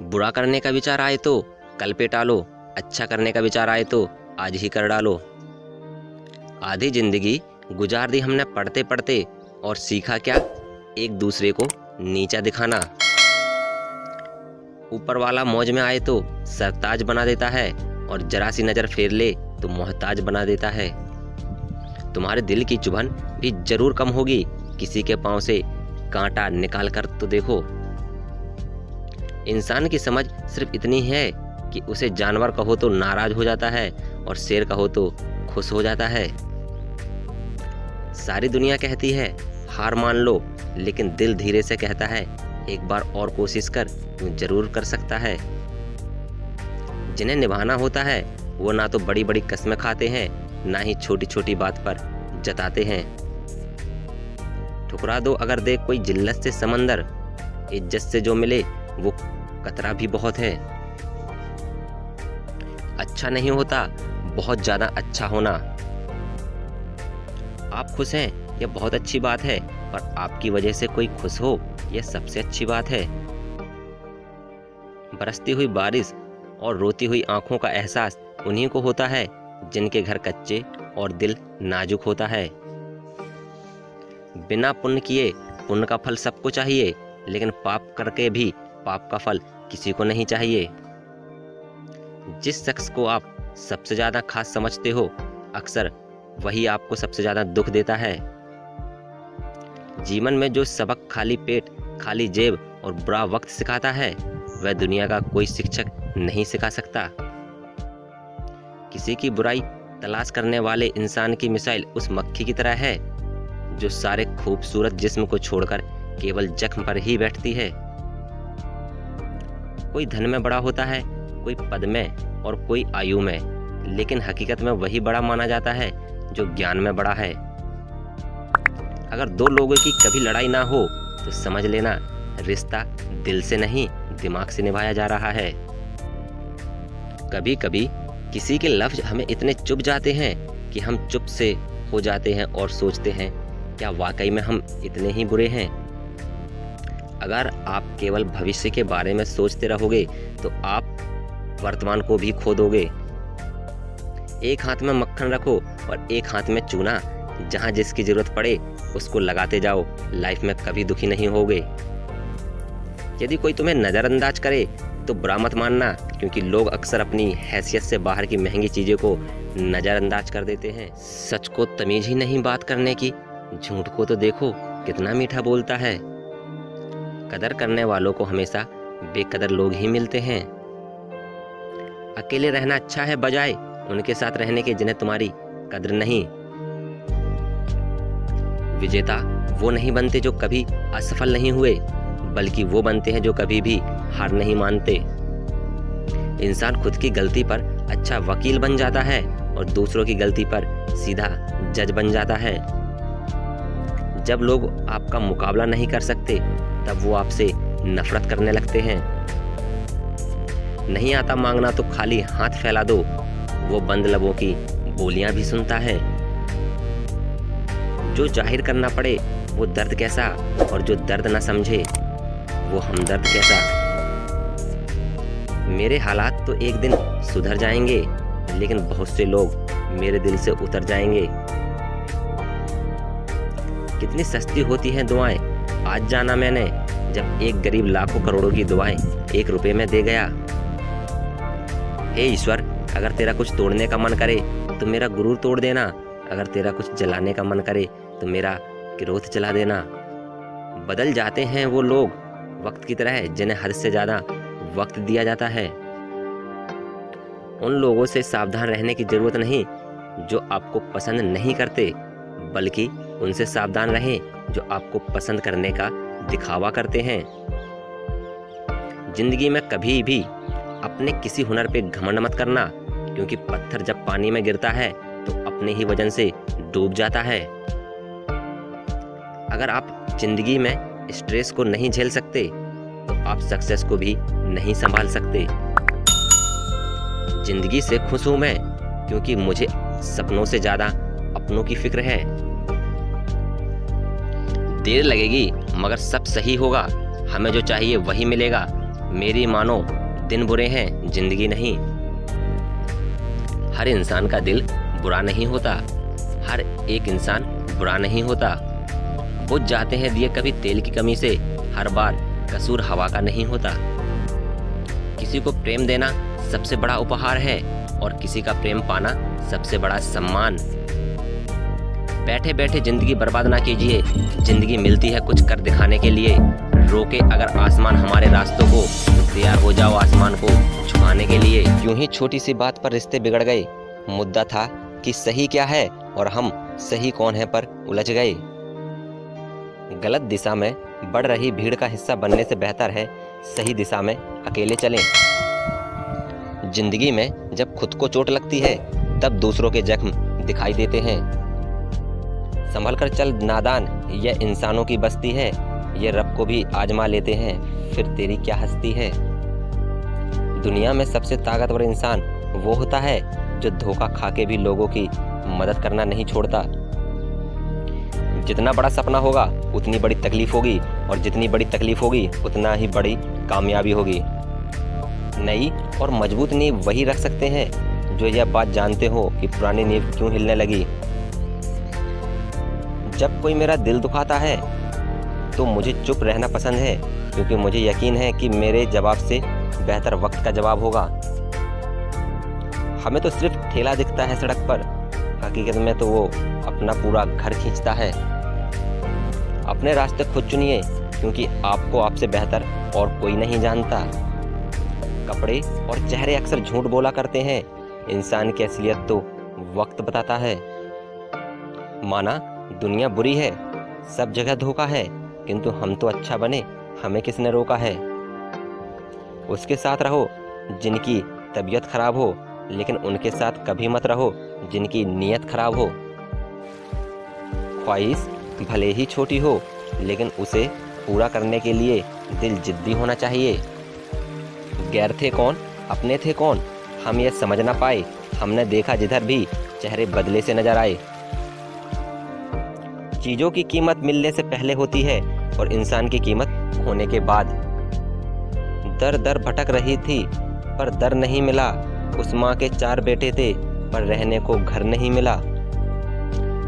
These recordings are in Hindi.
बुरा करने का विचार आए तो कल पे टालो, अच्छा करने का विचार आए तो आज ही कर डालो। आधी जिंदगी गुजार दी हमने पढ़ते पढ़ते, और सीखा क्या? एक दूसरे को नीचा दिखाना। ऊपर वाला मौज में आए तो सरताज बना देता है, और जरा सी नजर फेर ले तो मोहताज बना देता है। तुम्हारे दिल की चुभन भी जरूर कम होगी, किसी के पांव से कांटा निकाल कर तो देखो। इंसान की समझ सिर्फ इतनी है कि उसे जानवर कहो तो नाराज हो जाता है, और शेर कहो तो खुश हो जाता है। सारी दुनिया कहती है हार मान लो, लेकिन दिल धीरे से कहता है एक बार और कोशिश कर, तू जरूर कर सकता है। जिन्हें निभाना होता है वो ना तो बड़ी बड़ी कस्में खाते हैं, ना ही छोटी छोटी बात पर जताते हैं। ठुकरा दो अगर देख कोई जिल्लत से समंदर, इज्जत से जो मिले वो कतरा भी बहुत है। अच्छा नहीं होता बहुत ज्यादा अच्छा होना। आप खुश हैं यह बहुत अच्छी बात है, पर आपकी वजह से कोई खुश हो यह सबसे अच्छी बात है। बरसती हुई बारिश और रोती हुई आंखों का एहसास उन्हीं को होता है जिनके घर कच्चे और दिल नाजुक होता है। बिना पुण्य किए पुण्य का फल सबको चाहिए, लेकिन पाप करके भी पाप का फल किसी को नहीं चाहिए। जिस शख्स को आप सबसे ज्यादा खास समझते हो, अक्सर वही आपको सबसे ज्यादा दुख देता है। जीवन में जो सबक खाली पेट, खाली जेब और बुरा वक्त सिखाता है, वह दुनिया का कोई शिक्षक नहीं सिखा सकता। किसी की बुराई तलाश करने वाले इंसान की मिसाइल उस मक्खी की तरह है जो सारे खूबसूरत जिस्म को छोड़कर केवल जख्म पर ही बैठती है। कोई धन में बड़ा होता है, कोई पद में और कोई आयु में, लेकिन हकीकत में वही बड़ा माना जाता है जो ज्ञान में बड़ा है। अगर दो लोगों की कभी लड़ाई ना हो तो समझ लेना रिश्ता दिल से नहीं दिमाग से निभाया जा रहा है। कभी कभी किसी के लफ्ज हमें इतने चुभ जाते हैं कि हम चुप से हो जाते हैं और सोचते हैं क्या वाकई में हम इतने ही बुरे हैं। अगर आप केवल भविष्य के बारे में सोचते रहोगे तो आप वर्तमान को भी खो दोगे। एक हाथ में मक्खन रखो और एक हाथ में चूना, जहां जिसकी जरूरत पड़े उसको लगाते जाओ, लाइफ में कभी दुखी नहीं होगे। यदि कोई तुम्हें नजरअंदाज करे तो बुरा मत मानना, क्योंकि लोग अक्सर अपनी हैसियत से बाहर की महंगी चीजें को नजरअंदाज कर देते हैं। सच को तमीज ही नहीं बात करने की, झूठ को तो देखो कितना मीठा बोलता है। कदर करने वालों को हमेशा बेकदर लोग ही मिलते हैं। अकेले रहना अच्छा है बजाय उनके साथ रहने के जिन्हें तुम्हारी कदर नहीं। विजेता वो नहीं बनते जो कभी असफल नहीं हुए, बल्कि वो बनते हैं जो कभी भी हार नहीं मानते। इंसान खुद की गलती पर अच्छा वकील बन जाता है और दूसरों की गलती पर सीधा जज बन जाता है। जब लोग आपका मुकाबला नहीं कर सकते तब वो आपसे नफरत करने लगते हैं। नहीं आता मांगना तो खाली हाथ फैला दो, वो बंद लबों की बोलियां भी सुनता है। जो जाहिर करना पड़े वो दर्द कैसा, और जो दर्द ना समझे वो हमदर्द कैसा। मेरे हालात तो एक दिन सुधर जाएंगे, लेकिन बहुत से लोग मेरे दिल से उतर जाएंगे। कितनी सस्ती होती हैं दुआएं, आज जाना मैंने, जब एक गरीब लाखों करोड़ों की दुआएं 1 रुपए में दे गया। हे ईश्वर, अगर तेरा कुछ तोड़ने का मन करे तो मेरा गुरूर तोड़ देना, अगर तेरा कुछ जलाने का मन करे तो मेरा क्रोध जला देना। बदल जाते हैं वो लोग वक्त की तरह जिन्हें हद से ज्यादा वक्त दिया जाता है। उन लोगों से सावधान रहने की जरूरत नहीं जो आपको पसंद नहीं करते, बल्कि उनसे सावधान रहें जो आपको पसंद करने का दिखावा करते हैं। जिंदगी में कभी भी अपने किसी हुनर पे घमंड मत करना, क्योंकि पत्थर जब पानी में गिरता है तो अपने ही वजन से डूब जाता है। अगर आप जिंदगी में स्ट्रेस को नहीं झेल सकते तो आप सक्सेस को भी नहीं संभाल सकते। जिंदगी से खुश हूं मैं, क्योंकि मुझे सपनों से ज्यादा अपनों की फिक्र है। देर लगेगी मगर सब सही होगा, हमें जो चाहिए वही मिलेगा, मेरी मानो दिन बुरे हैं, जिंदगी नहीं। हर इंसान का दिल बुरा नहीं होता, हर एक इंसान बुरा नहीं होता। बुझ जाते हैं दिए कभी तेल की कमी से, हर बार कसूर हवा का नहीं होता। किसी को प्रेम देना सबसे बड़ा उपहार है और किसी का प्रेम पाना सबसे बड़ा सम्मान। बैठे बैठे जिंदगी बर्बाद ना कीजिए, जिंदगी मिलती है कुछ कर दिखाने के लिए। रोके अगर आसमान हमारे रास्तों को, तैयार हो जाओ आसमान को छुपाने के लिए। यूं ही छोटी सी बात पर रिश्ते बिगड़ गए, मुद्दा था कि सही क्या है और हम सही कौन है पर उलझ गए। गलत दिशा में बढ़ रही भीड़ का हिस्सा बनने से बेहतर है सही दिशा में अकेले चलें। जिंदगी में जब खुद को चोट लगती है तब दूसरों के जख्म दिखाई देते हैं। संभल कर चल नादान, यह इंसानों की बस्ती है, ये रब को भी आजमा लेते हैं, फिर तेरी क्या हस्ती है। दुनिया में सबसे ताकतवर इंसान वो होता है जो धोखा खा के भी लोगों की मदद करना नहीं छोड़ता। जितना बड़ा सपना होगा उतनी बड़ी तकलीफ होगी और जितनी बड़ी तकलीफ होगी उतना ही बड़ी कामयाबी होगी। नई और मजबूत नींव वही रख सकते हैं जो यह बात जानते हो कि पुरानी नींव क्यों हिलने लगी। जब कोई मेरा दिल दुखाता है तो मुझे चुप रहना पसंद है, क्योंकि मुझे यकीन है कि मेरे जवाब से बेहतर वक्त का जवाब होगा। हमें तो सिर्फ ठेला दिखता है सड़क पर, हकीकत में तो वो अपना पूरा घर खींचता है। अपने रास्ते खुद चुनिए, क्योंकि आपको आपसे बेहतर और कोई नहीं जानता। कपड़े और चेहरे अक्सर झूठ बोला करते हैं, इंसान की असलियत तो वक्त बताता है। माना दुनिया बुरी है, सब जगह धोखा है, किंतु हम तो अच्छा बने, हमें किसने रोका है। उसके साथ रहो जिनकी तबीयत खराब हो, लेकिन उनके साथ कभी मत रहो जिनकी नीयत खराब हो। ख्वाहिश भले ही छोटी हो, लेकिन उसे पूरा करने के लिए दिल जिद्दी होना चाहिए। गैर थे कौन, अपने थे कौन, हम ये समझ ना पाए। हमने देखा जिधर भी चेहरे बदले से नजर आए। चीजों की कीमत मिलने से पहले होती है और इंसान की कीमत होने के बाद। दर दर भटक रही थी पर दर नहीं मिला, उस माँ के 4 बेटे थे पर रहने को घर नहीं मिला।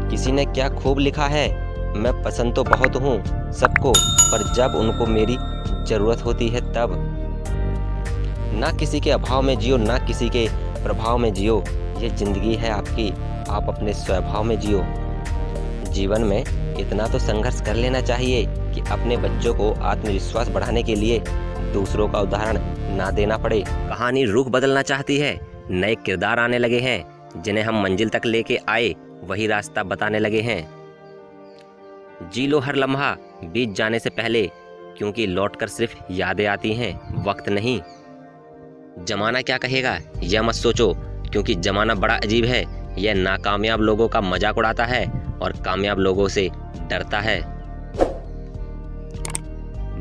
किसी ने क्या खूब लिखा है, मैं पसंद तो बहुत हूँ सबको, पर जब उनको मेरी जरूरत होती है तब। ना किसी के अभाव में जियो, ना किसी के प्रभाव में जियो, ये जिंदगी है आपकी, आप अपने स्वभाव में जियो। जीवन में इतना तो संघर्ष कर लेना चाहिए कि अपने बच्चों को आत्मविश्वास बढ़ाने के लिए दूसरों का उदाहरण ना देना पड़े। कहानी रुख बदलना चाहती है, नए किरदार आने लगे हैं, जिन्हें हम मंजिल तक लेके आए वही रास्ता बताने लगे हैं। जी लो हर लम्हा बीत जाने से पहले, क्योंकि लौटकर सिर्फ यादें आती हैं, वक्त नहीं। जमाना क्या कहेगा यह मत सोचो, क्योंकि जमाना बड़ा अजीब है, यह नाकामयाब लोगों का मजाक उड़ाता है और कामयाब लोगों से डरता है।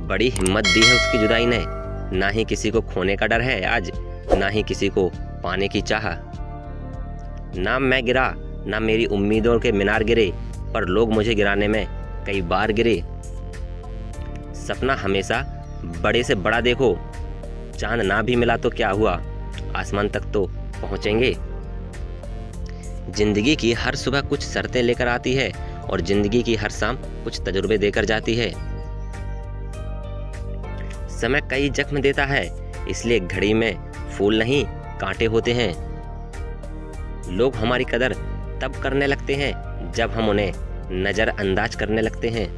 बड़ी हिम्मत दी है उसकी जुदाई ने, ना ही किसी को खोने का डर है आज, ना ही किसी को पाने की चाह। ना मैं गिरा, ना मेरी उम्मीदों के मीनार गिरे, पर लोग मुझे गिराने में कई बार गिरे। सपना हमेशा बड़े से बड़ा देखो, चांद ना भी मिला तो क्या हुआ, आसमान तक तो पहुंचेंगे। जिंदगी की हर सुबह कुछ शर्तें लेकर आती है और जिंदगी की हर शाम कुछ तजुर्बे देकर जाती है। समय कई जख्म देता है, इसलिए घड़ी में फूल नहीं कांटे होते हैं। लोग हमारी कदर तब करने लगते हैं जब हम उन्हें नजरअंदाज करने लगते हैं।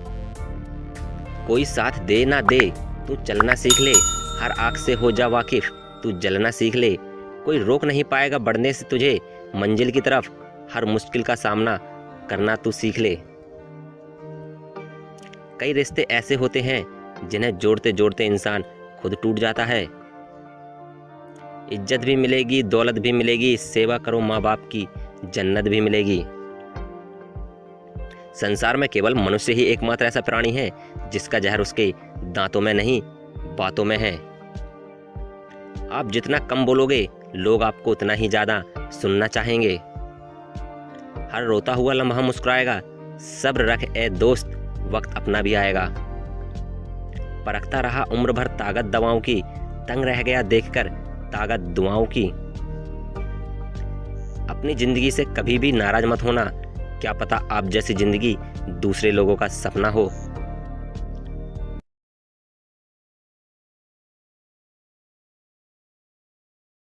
कोई साथ दे ना दे, तू चलना सीख ले, हर आग से हो जा वाकिफ, तू जलना सीख ले। कोई रोक नहीं पाएगा बढ़ने से तुझे मंजिल की तरफ, हर मुश्किल का सामना करना तू सीख ले। कई रिश्ते ऐसे होते हैं जिन्हें जोड़ते जोड़ते इंसान खुद टूट जाता है। इज्जत भी मिलेगी, दौलत भी मिलेगी, सेवा करो माँ बाप की, जन्नत भी मिलेगी। संसार में केवल मनुष्य ही एकमात्र ऐसा प्राणी है जिसका जहर उसके दांतों में नहीं बातों में है। आप जितना कम बोलोगे, लोग आपको उतना ही ज्यादा सुनना चाहेंगे। हर रोता हुआ लम्हा मुस्कुराएगा, सब्र रख ए दोस्त, वक्त अपना भी आएगा। परखता रहा उम्र भर ताकत दवाओं की, दंग रह गया देखकर ताकत दुआओं की। अपनी जिंदगी से कभी भी नाराज मत होना, क्या पता आप जैसी जिंदगी दूसरे लोगों का सपना हो।